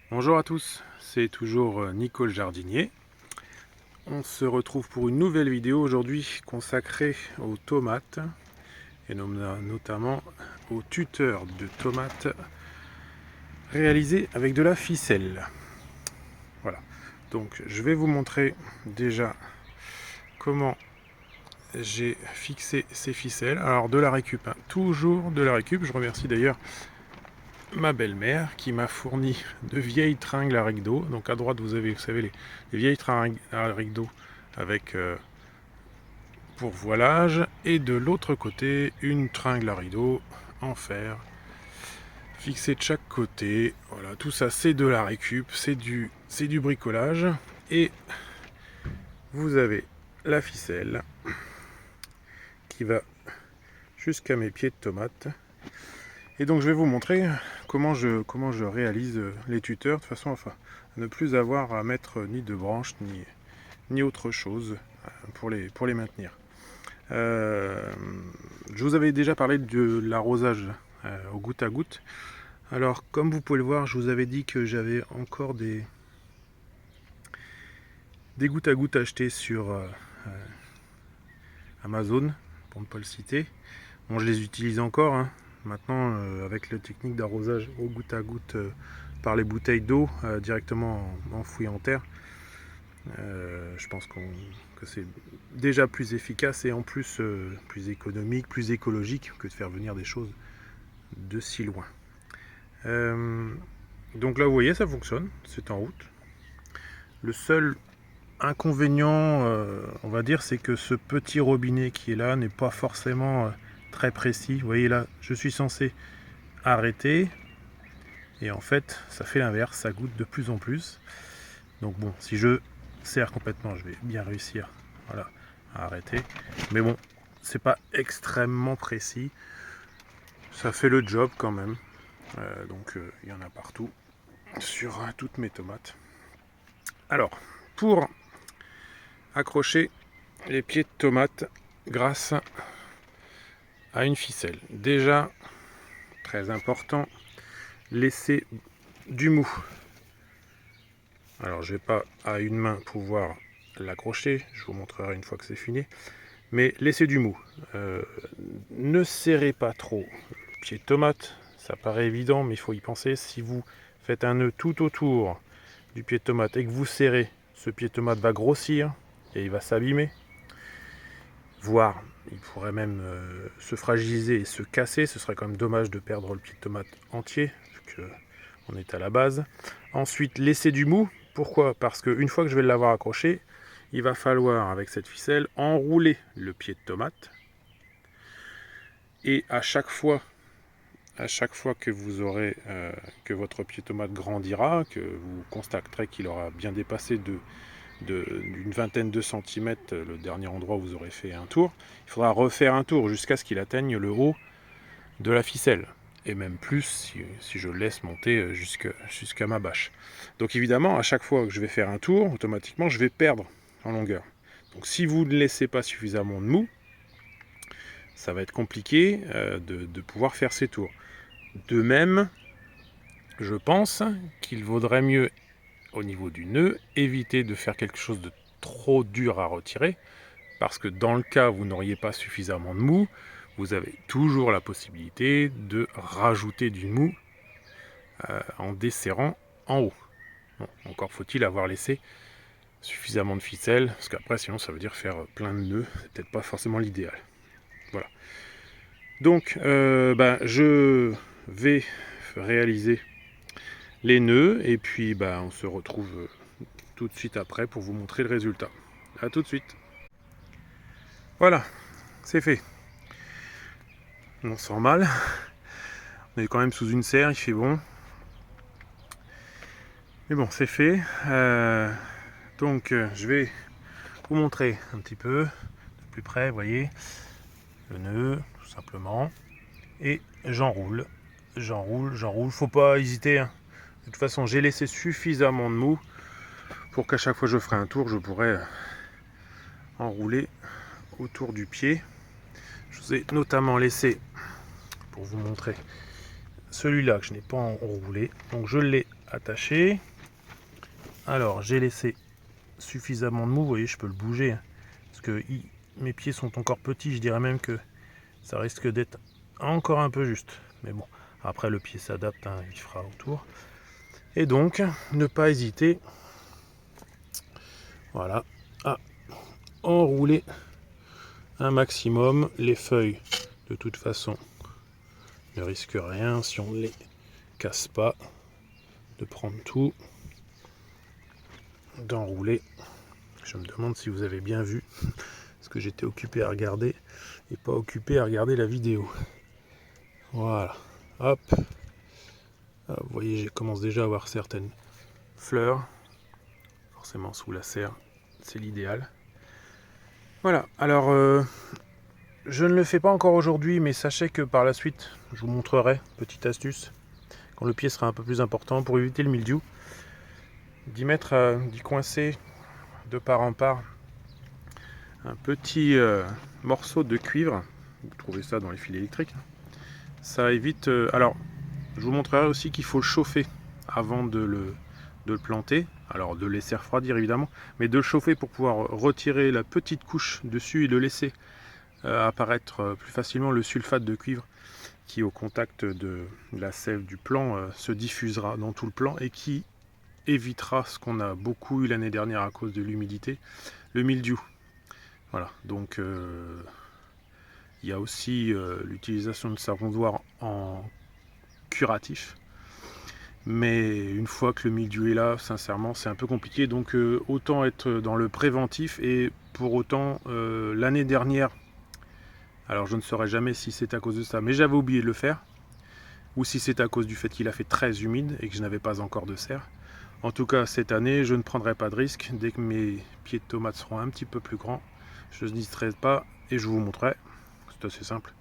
Bonjour à tous, c'est toujours Nico le jardinier. On se retrouve pour une nouvelle vidéo aujourd'hui consacrée aux tomates et notamment au tuteur de tomates réalisé avec de la ficelle. Voilà, donc je vais vous montrer déjà comment j'ai fixé ces ficelles. Alors de la récup, hein, toujours de la récup. Je remercie d'ailleurs ma belle-mère qui m'a fourni de vieilles tringles à rideau. Donc à droite vous avez, vous savez, les vieilles tringles à rideau avec pourvoilage, et de l'autre côté une tringle à rideau en fer fixée de chaque côté. Voilà, tout ça c'est de la récup, c'est du bricolage. Et vous avez la ficelle qui va jusqu'à mes pieds de tomate. Et donc je vais vous montrer comment je réalise les tuteurs de façon à ne plus avoir à mettre ni de branches ni autre chose pour les maintenir. Je vous avais déjà parlé de l'arrosage au goutte à goutte. Alors comme vous pouvez le voir, je vous avais dit que j'avais encore des gouttes à gouttes achetées sur Amazon, pour ne pas le citer. Bon, je les utilise encore, hein. Maintenant, avec la technique d'arrosage au goutte à goutte par les bouteilles d'eau directement enfouies en terre, je pense que c'est déjà plus efficace et en plus plus économique, plus écologique que de faire venir des choses de si loin. Donc là, vous voyez, ça fonctionne, c'est en route. Le seul inconvénient, on va dire, c'est que ce petit robinet qui est là n'est pas forcément très précis. Vous voyez là, je suis censé arrêter et en fait, ça fait l'inverse, ça goutte de plus en plus. Donc bon, si je serre complètement, je vais bien réussir, voilà, à arrêter. Mais bon, c'est pas extrêmement précis. Ça fait le job quand même. Donc il y en a partout sur toutes mes tomates. Alors, pour accrocher les pieds de tomates grâce à une ficelle. Déjà, très important, laisser du mou. Alors, je vais pas à une main pouvoir l'accrocher, je vous montrerai une fois que c'est fini, mais laissez du mou. Ne serrez pas trop le pied de tomate, ça paraît évident, mais il faut y penser. Si vous faites un nœud tout autour du pied de tomate et que vous serrez, ce pied de tomate va grossir et il va s'abîmer, voire il pourrait même se fragiliser et se casser. Ce serait quand même dommage de perdre le pied de tomate entier, vu qu'on est à la base. Ensuite, laisser du mou. Pourquoi? Parce qu'une fois que je vais l'avoir accroché, il va falloir, avec cette ficelle, enrouler le pied de tomate. Et à chaque fois que vous aurez que votre pied de tomate grandira, que vous constaterez qu'il aura bien dépassé d'une vingtaine de centimètres le dernier endroit où vous aurez fait un tour, il faudra refaire un tour jusqu'à ce qu'il atteigne le haut de la ficelle, et même plus si je le laisse monter jusqu'à ma bâche. Donc évidemment, à chaque fois que je vais faire un tour, automatiquement je vais perdre en longueur. Donc si vous ne laissez pas suffisamment de mou, ça va être compliqué de pouvoir faire ces tours. De même, je pense qu'il vaudrait mieux, au niveau du nœud, éviter de faire quelque chose de trop dur à retirer, parce que dans le cas où vous n'auriez pas suffisamment de mou, vous avez toujours la possibilité de rajouter du mou en desserrant en haut. Bon, encore faut-il avoir laissé suffisamment de ficelle, parce qu'après sinon ça veut dire faire plein de nœuds, c'est peut-être pas forcément l'idéal. Voilà. Donc je vais réaliser les nœuds et puis on se retrouve tout de suite après pour vous montrer le résultat. A tout de suite. Voilà, c'est fait. On sent mal. On est quand même sous une serre, il fait bon. Mais bon, c'est fait. Donc je vais vous montrer un petit peu de plus près, vous voyez, le nœud, tout simplement. Et j'enroule. J'enroule. Faut pas hésiter, hein. De toute façon, j'ai laissé suffisamment de mou pour qu'à chaque fois que je ferai un tour, je pourrai enrouler autour du pied. Je vous ai notamment laissé, pour vous montrer, celui-là que je n'ai pas enroulé. Donc je l'ai attaché. Alors j'ai laissé suffisamment de mou, vous voyez je peux le bouger, hein, parce que mes pieds sont encore petits, je dirais même que ça risque d'être encore un peu juste. Mais bon, après le pied s'adapte, hein, il fera autour. Et donc, ne pas hésiter, voilà, à enrouler un maximum. Les feuilles, de toute façon, ne risquent rien si on ne les casse pas. De prendre tout, d'enrouler. Je me demande si vous avez bien vu, parce que j'étais occupé à regarder et pas occupé à regarder la vidéo. Voilà, hop. Ah, vous voyez, je commence déjà à avoir certaines fleurs. Forcément sous la serre, c'est l'idéal. Voilà, alors je ne le fais pas encore aujourd'hui, mais sachez que par la suite, je vous montrerai, petite astuce, quand le pied sera un peu plus important, pour éviter le mildiou, d'y coincer de part en part un petit morceau de cuivre. Vous trouvez ça dans les fils électriques. Ça évite... alors, je vous montrerai aussi qu'il faut le chauffer avant de le planter. Alors, de le laisser refroidir évidemment, mais de le chauffer pour pouvoir retirer la petite couche dessus et le laisser apparaître plus facilement le sulfate de cuivre qui, au contact de la sève du plant, se diffusera dans tout le plant et qui évitera ce qu'on a beaucoup eu l'année dernière à cause de l'humidité, le mildiou. Voilà, donc il y a aussi l'utilisation de savon noir en curatif. Mais une fois que le mildiou est là, sincèrement, c'est un peu compliqué. Donc autant être dans le préventif. Et pour autant, l'année dernière, alors je ne saurais jamais si c'est à cause de ça, mais j'avais oublié de le faire. Ou si c'est à cause du fait qu'il a fait très humide et que je n'avais pas encore de serre. En tout cas, cette année, je ne prendrai pas de risque. Dès que mes pieds de tomates seront un petit peu plus grands, je n'hésiterai pas et je vous montrerai. C'est assez simple.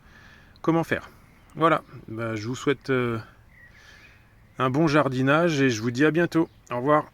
Comment faire? Voilà, je vous souhaite un bon jardinage et je vous dis à bientôt. Au revoir.